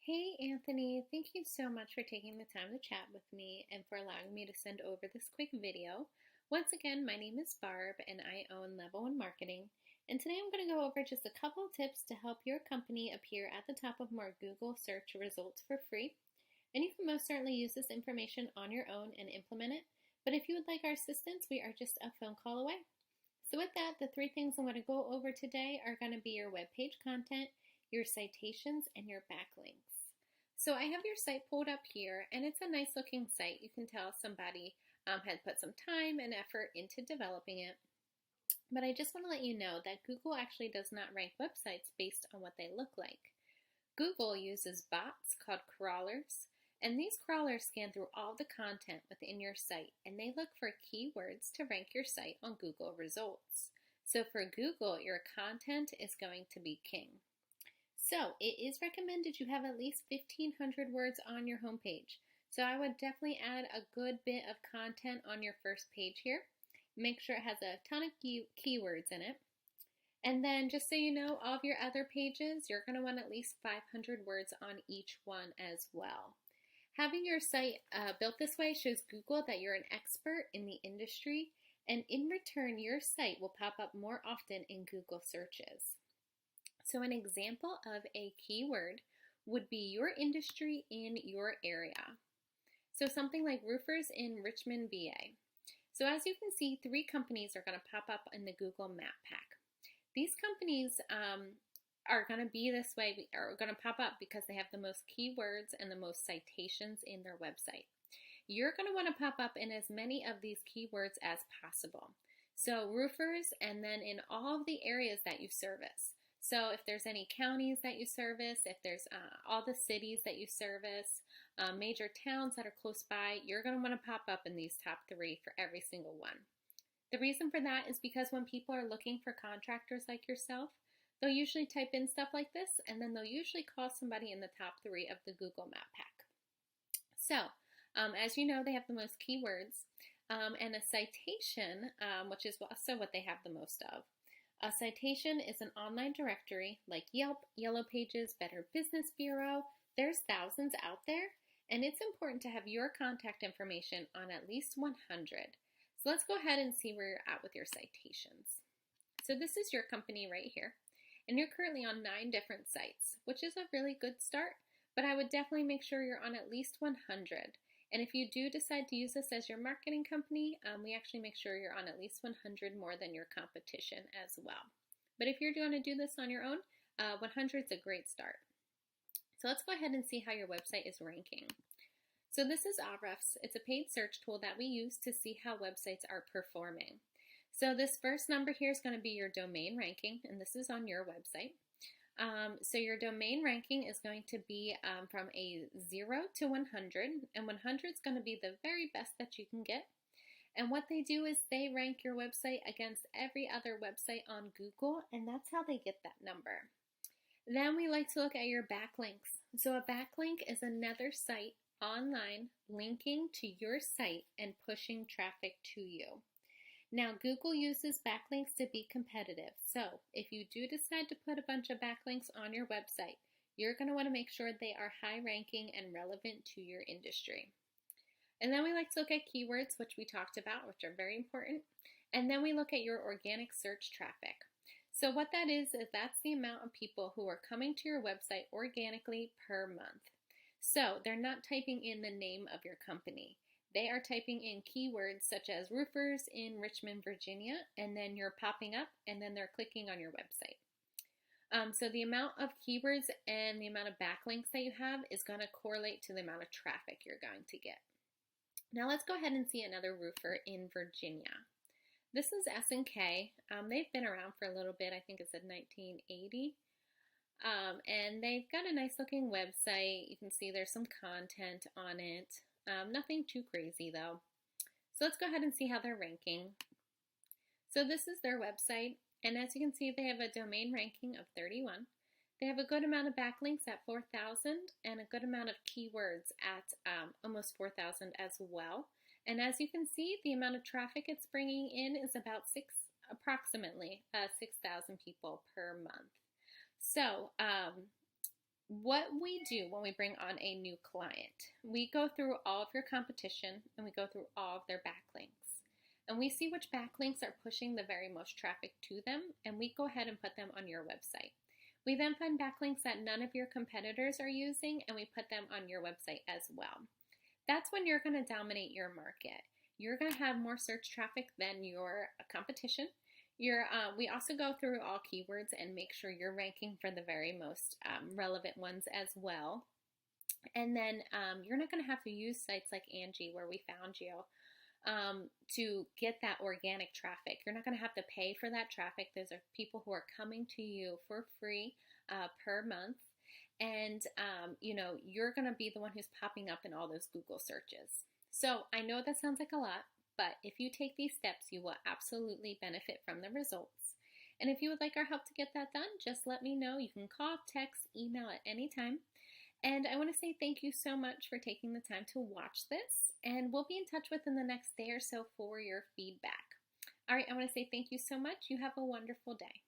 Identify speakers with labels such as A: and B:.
A: Hey Anthony, thank you so much for taking the time to chat with me and for allowing me to send over this quick video. Once again, my name is Barb and I own Level 1 Marketing. And today I'm going to go over just a couple tips to help your company appear at the top of more Google search results for free. And you can most certainly use this information on your own and implement it. But if you would like our assistance, we are just a phone call away. So with that, the three things I'm going to go over today are going to be your web page content, your citations, and your backlinks. So I have your site pulled up here, and it's a nice looking site. You can tell somebody had put some time and effort into developing it. But I just want to let you know that Google actually does not rank websites based on what they look like. Google uses bots called crawlers, and these crawlers scan through all the content within your site, and they look for keywords to rank your site on Google results. So for Google, your content is going to be king. So it is recommended you have at least 1,500 words on your homepage. So I would definitely add a good bit of content on your first page here. Make sure it has a ton of keywords in it. And then just so you know, all of your other pages, you're going to want at least 500 words on each one as well. Having your site built this way shows Google that you're an expert in the industry, and in return, your site will pop up more often in Google searches. So an example of a keyword would be your industry in your area. So something like roofers in Richmond, VA. So as you can see, 3 companies are going to pop up in the Google Map Pack. These companies are going to be this way, are going to pop up because they have the most keywords and the most citations in their website. You're going to want to pop up in as many of these keywords as possible. So roofers, and then in all of the areas that you service. So if there's any counties that you service, if there's all the cities that you service, major towns that are close by, you're going to want to pop up in these top 3 for every single one. The reason for that is because when people are looking for contractors like yourself, they'll usually type in stuff like this, and then they'll usually call somebody in the top 3 of the Google Map Pack. So, as you know, they have the most keywords, and a citation, which is also what they have the most of. A citation is an online directory like Yelp, Yellow Pages, Better Business Bureau. There's thousands out there, and it's important to have your contact information on at least 100. So let's go ahead and see where you're at with your citations. So this is your company right here, and you're currently on 9 different sites, which is a really good start, but I would definitely make sure you're on at least 100. And if you do decide to use this as your marketing company, we actually make sure you're on at least 100 more than your competition as well. But if you're going to do this on your own, 100 is a great start. So let's go ahead and see how your website is ranking. So this is Ahrefs. It's a paid search tool that we use to see how websites are performing. So this first number here is going to be your domain ranking, and this is on your website. So your domain ranking is going to be from a 0 to 100, and 100 is going to be the very best that you can get. And what they do is they rank your website against every other website on Google, and that's how they get that number. Then we like to look at your backlinks. So a backlink is another site online linking to your site and pushing traffic to you. Now, Google uses backlinks to be competitive. So if you do decide to put a bunch of backlinks on your website, you're going to want to make sure they are high ranking and relevant to your industry. And then we like to look at keywords, which we talked about, which are very important. And then we look at your organic search traffic. So what that is that's the amount of people who are coming to your website organically per month. So they're not typing in the name of your company. They are typing in keywords such as roofers in Richmond, Virginia, and then you're popping up, and then they're clicking on your website. So the amount of keywords and the amount of backlinks that you have is going to correlate to the amount of traffic you're going to get. Now let's go ahead and see another roofer in Virginia. This is S&K. They've been around for a little bit. I think it's in 1980. And they've got a nice looking website. You can see there's some content on it. Nothing too crazy though. So let's go ahead and see how they're ranking. So this is their website, and as you can see, they have a domain ranking of 31. They have a good amount of backlinks at 4,000 and a good amount of keywords at almost 4,000 as well. And as you can see, the amount of traffic it's bringing in is about approximately 6,000 people per month. So what we do when we bring on a new client, we go through all of your competition and we go through all of their backlinks. And we see which backlinks are pushing the very most traffic to them, and we go ahead and put them on your website. We then find backlinks that none of your competitors are using, and we put them on your website as well. That's when you're going to dominate your market. You're going to have more search traffic than your competition. We also go through all keywords and make sure you're ranking for the very most relevant ones as well. And then you're not going to have to use sites like Angie, where we found you, to get that organic traffic. You're not going to have to pay for that traffic. Those are people who are coming to you for free per month. And, you're going to be the one who's popping up in all those Google searches. So I know that sounds like a lot, but if you take these steps, you will absolutely benefit from the results. And if you would like our help to get that done, just let me know. You can call, text, email at any time. And I want to say thank you so much for taking the time to watch this. And we'll be in touch within the next day or so for your feedback. All right, I want to say thank you so much. You have a wonderful day.